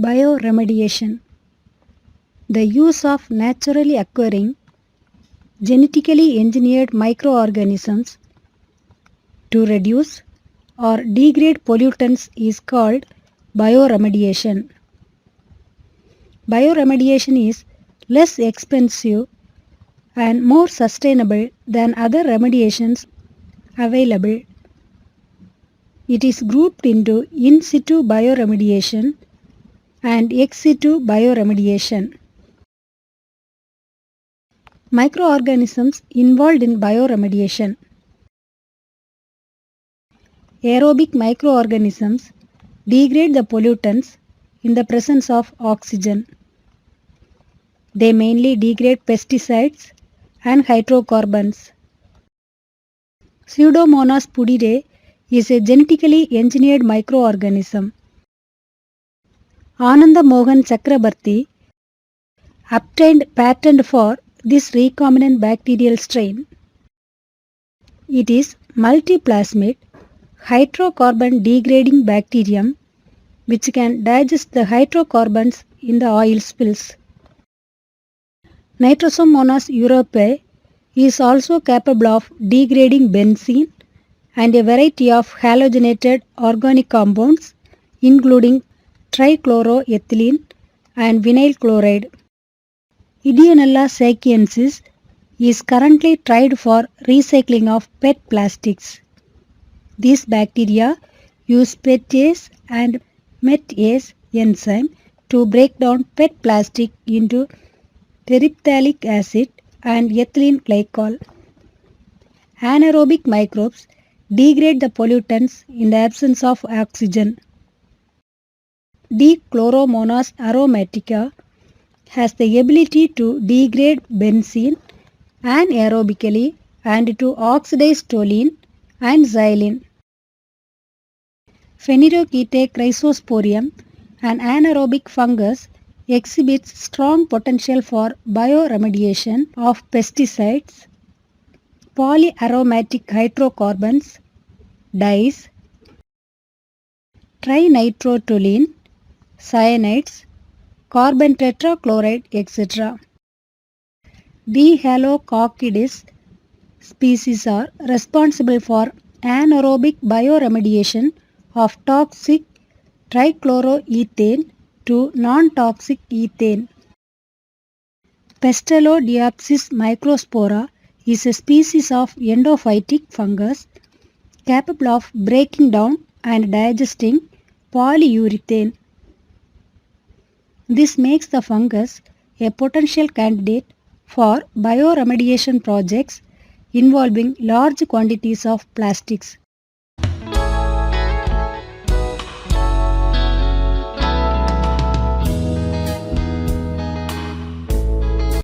Bioremediation. The use of naturally occurring, genetically engineered microorganisms to reduce or degrade pollutants is called bioremediation. Bioremediation is less expensive and more sustainable than other remediations available. It is grouped into in situ bioremediation and ex situ bioremediation. Microorganisms involved in bioremediation. Aerobic microorganisms degrade the pollutants in the presence of oxygen. They mainly degrade pesticides and hydrocarbons. Pseudomonas pudidea is a genetically engineered microorganism. Ananda Mohan Chakrabarty obtained patent for this recombinant bacterial strain. It is multiplasmid hydrocarbon degrading bacterium which can digest the hydrocarbons in the oil spills. Nitrosomonas europaea is also capable of degrading benzene and a variety of halogenated organic compounds including trichloroethylene and vinyl chloride. Ideonella saikiensis is currently tried for recycling of PET plastics. These bacteria use PETase and METase enzyme to break down PET plastic into terephthalic acid and ethylene glycol. Anaerobic microbes degrade the pollutants in the absence of oxygen. Dichloromonas aromatica has the ability to degrade benzene anaerobically and to oxidize toluene and xylene. Phanerochaetae chrysosporium, an anaerobic fungus, exhibits strong potential for bioremediation of pesticides, polyaromatic hydrocarbons, dyes, trinitrotoluene, cyanides, carbon tetrachloride, etc. Dihalococcydis species are responsible for anaerobic bioremediation of toxic trichloroethane to non-toxic ethane. Pestalodeopsis microspora is a species of endophytic fungus capable of breaking down and digesting polyurethane. This makes the fungus a potential candidate for bioremediation projects involving large quantities of plastics.